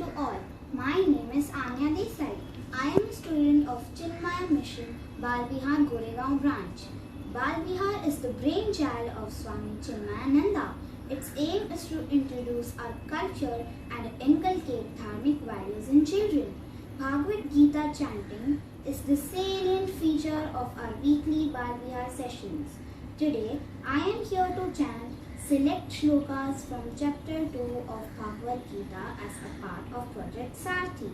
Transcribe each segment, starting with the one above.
to all. My name is Anya Desai. I am a student of Chinmaya Mission, Bal Vihar Goregaon branch. Bal Vihar is the brainchild of Swami Chinmayananda. Its aim is to introduce our culture and inculcate dharmic values in children. Bhagavad Gita chanting is the salient feature of our weekly Bal Vihar sessions. Today, I am here to chant select shlokas from chapter 2 of Bhagavad Gita as a part of Project Saarthi.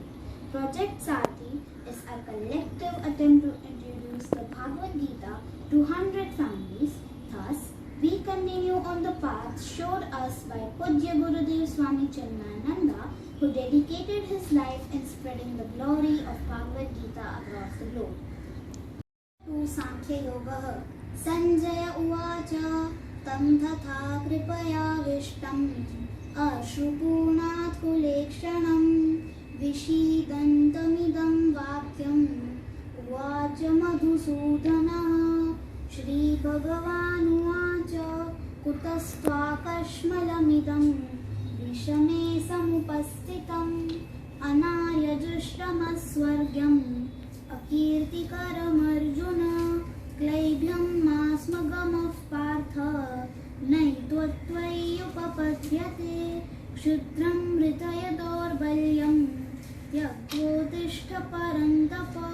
Project Saarthi is a collective attempt to introduce the Bhagavad Gita to 100 families. Thus, we continue on the path showed us by Pujya Gurudev Swami Chinmayananda, who dedicated his life in spreading the glory of Bhagavad Gita across the globe. To Sankhya Yoga Sanjaya Uvacha Tam Tatha Kripayavistam Ashrupunath Kulekshanam Vishidantamidam Vakyam Uvacha Madhusudana Shri Bhagavan Uvacha Kutastvakashmalamidam Vishame Samupastitam Anayajushramaswargyam Akirtikaram Arjuna Klaibhyam Masmagamaf Partha Naitvatvayupapadyate Kshudram Ritayadorbalyam Yagyotishta Parantapa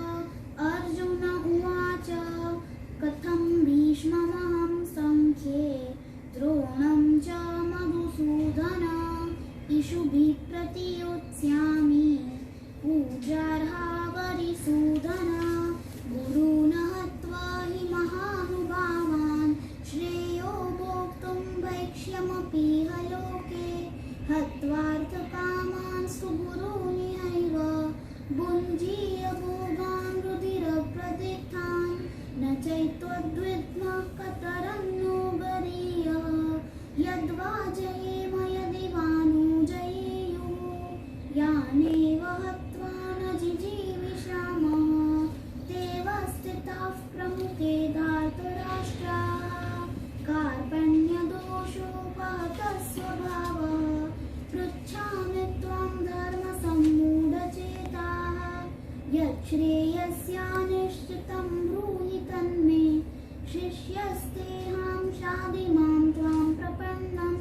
Arjuna Uvacha Katham Bhishmamaham Sankhye Dronam cha Madhusudana Ishubhi Pratiyotsyami Pujarha Varisudana Guruna Hatva hi Mahanubhavan Shreyo Bhoktum Vaikshyamapi Haloke Hatvartha Kaman Suguruni Haiva Bunjiya Bhogan Rudira Pradithan Nachaitwadvidma Kataranno Gariya Yadva Jayema Yadivanu Jayeyu Yaneva Hatva Najijivishama Devastitaf Pramuke Dhartarashtra Karpanya Dosho Pahatasvabhava Pruchhami Tvam Dharma Sammudacheta Yachreyasya Nishchitam Bruhi Tanme Shishyasteham Shadimam Tvam Prapannam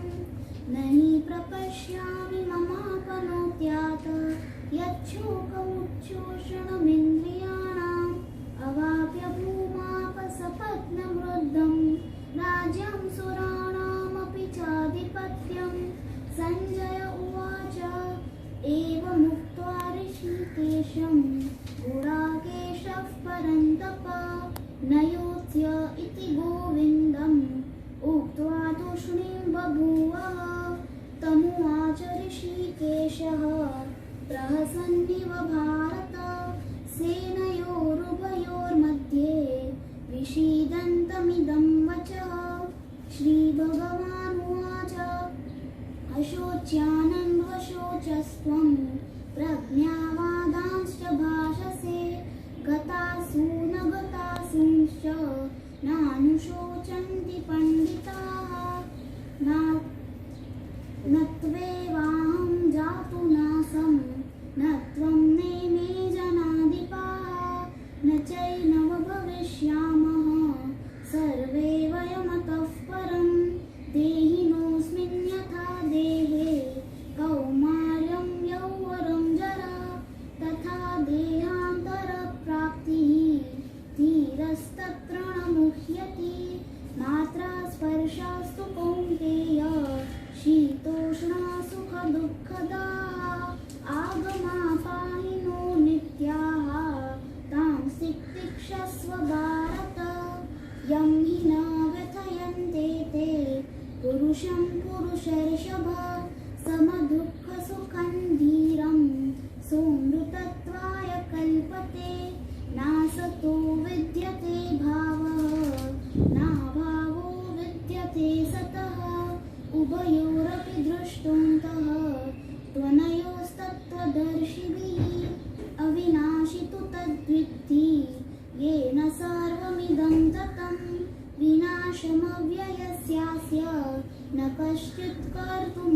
Nahi Prapashyami Mamapanotyata Yachokauchoshanamindriyanam Avapya Bhumapasapatnam Ruddham Rajyam Suranam Api Chadipatyam Sanjaya Uvacha Eva Muktva Rishikesham Gurakeshav Parantapa Nayotya iti Govindam Uktva Tushnim Babhuva Tamuacha Rishikeshaha Prahasanniva Bharata Senayorubayormadhye Vishidantamidam vacha Shri Bhagavan Uvacha Ashocyanam Vashocastvam Prajnavadanscha Bhashase Gatasu Nagatasuncha Nanushocanti Panditaha Natvevaham Jatu Nasam Natvam Neme Janadipaha Nachainava Bhavishyamaha Sarve Vayamataf Param Dehinosmin Yatha Dehe Kaumaryam Yauvaram Jara Tatha Dehantara Praptihi Dhirastatra Namuhyati Matra Sparshastu Kaunteya Shitoshna Sukha Dukkhadaha Agama Pahino Nityaha Tamsik Tikshasva Bharata Yam Hina Vathayante Te Purusham Purusharshabha Samadukha Sukhandhiram Somrutatvaya Kalpate Nasato Vidyate Bhava Na Bhavo Vidyate Sataha Ubayorapi Drashtuntaha Tvanayostattvadarshibhihi Avinashitu tadvitti Yena sarvamidam tatam Vinashamavyayasya Na kaschit kartum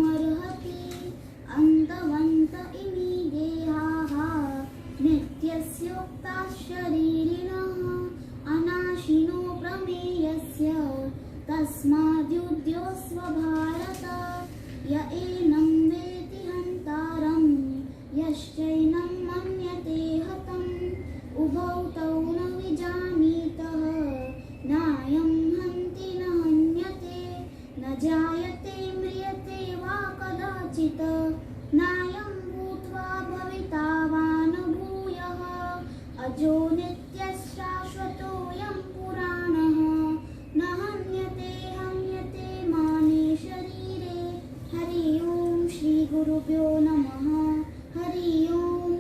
नायं भूत्वा भविता वा न भूयः अजो नित्यश्शाश्वतोऽयं पुराणः न हन्यते माने शरीरे हरि ओम श्री गुरुभ्यो नमः हरि ओम।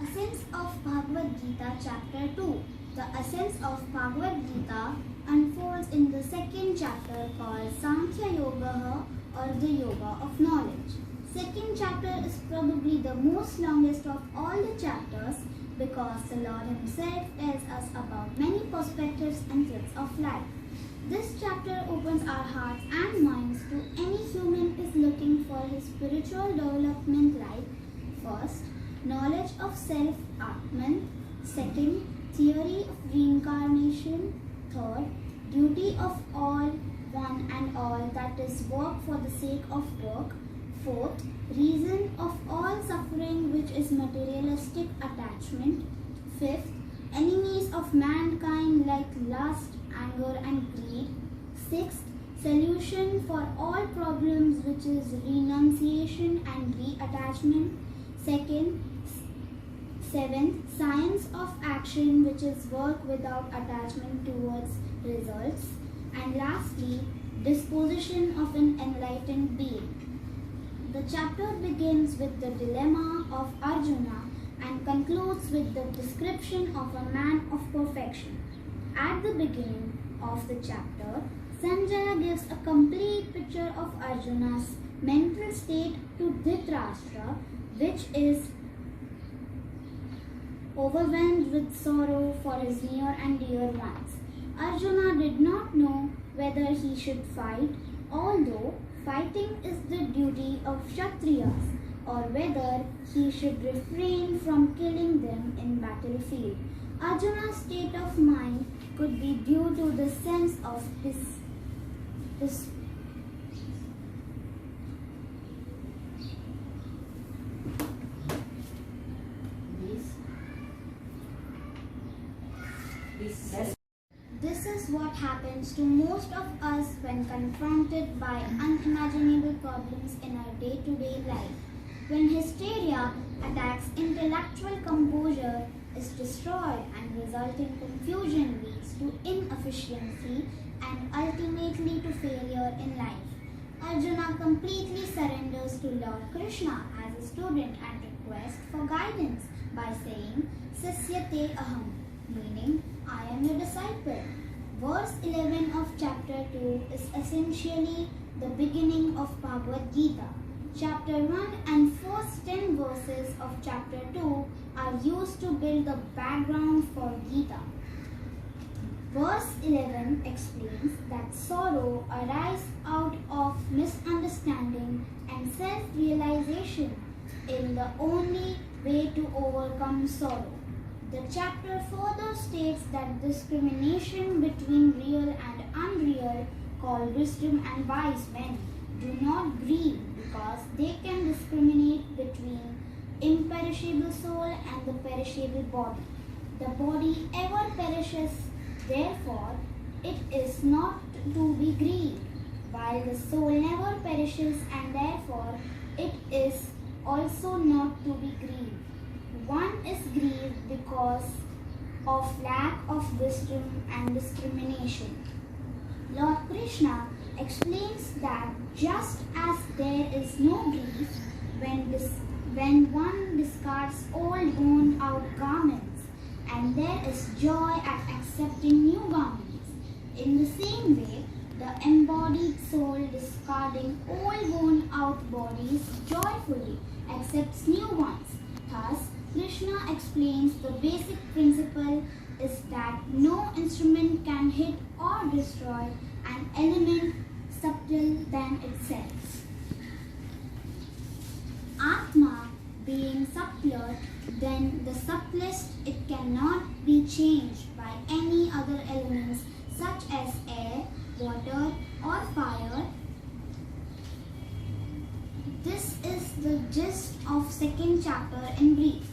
Essence of Bhagavad Gita Chapter 2. The essence of Bhagavad Gita unfolds in the second chapter called Sankhya Yoga or the Yoga of Knowledge. Second chapter is probably the most longest of all the chapters because the Lord Himself tells us about many perspectives and truths of life. This chapter opens our hearts and minds to any human is looking for his spiritual development like first, knowledge of self, Atman; second, theory of reincarnation; third, duty of all, one and all, that is work for the sake of work; fourth, reason of all suffering, which is materialistic attachment; fifth, enemies of mankind like lust, anger and greed; sixth, solution for all problems, which is renunciation and reattachment; seventh, science of action, which is work without attachment towards results; and lastly, disposition of an enlightened being. The chapter begins with the dilemma of Arjuna and concludes with the description of a man of perfection. At the beginning of the chapter, Sanjaya gives a complete picture of Arjuna's mental state to Dhritarashtra, which is overwhelmed with sorrow for his near and dear ones. Arjuna did not know whether he should fight, although fighting is the duty of Kshatriyas, or whether he should refrain from killing them in battlefield. Arjuna's state of mind could be due to the sense of his This is what happens to most of us when confronted by unimaginable problems in our day-to-day life. When hysteria attacks intellectual composure, is destroyed, and resulting confusion leads to inefficiency and ultimately to failure in life. Arjuna completely surrenders to Lord Krishna as a student and requests for guidance by saying, Sisyate aham, meaning I am your disciple. Verse 11 of chapter 2 is essentially the beginning of Bhagavad Gita. Chapter 1 and first 10 verses of chapter 2 are used to build the background for Gita. Verse 11 explains that sorrow arises out of misunderstanding and self-realization in the only way to overcome sorrow. The chapter further states that discrimination between real and unreal, called wisdom and wise men, do not grieve because they can discriminate between imperishable soul and the perishable body. The body ever perishes, therefore it is not to be grieved, while the soul never perishes and therefore it is also not to be grieved. One is grieved because of lack of wisdom and discrimination. Lord Krishna explains that just as there is no grief when one discards old worn out garments, and there is joy at accepting new garments, in the same way the embodied soul discarding old worn out bodies joyfully accepts new ones. Thus, Krishna explains the basic principle is that no instrument can hit or destroy an element subtle than itself. Atma being subtler than the subtlest, it cannot be changed by any other elements such as air, water or fire. This is the gist of second chapter in brief.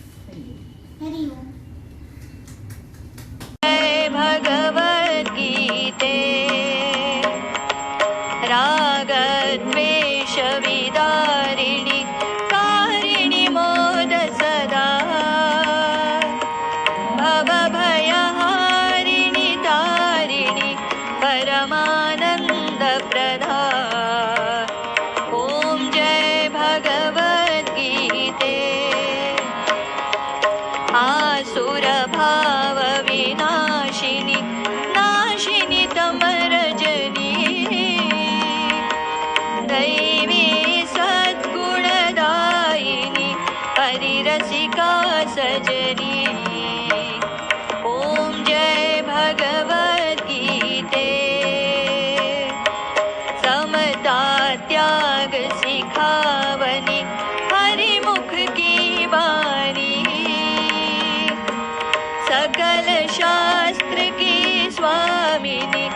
Hari Om. Bhagavad गीते रागद्वेष विदा रसिका सजनी। ओम जय भगवद गीते, समता त्याग सिखावनी, हरि मुख की वाणी। सकल शास्त्र की स्वामिनी,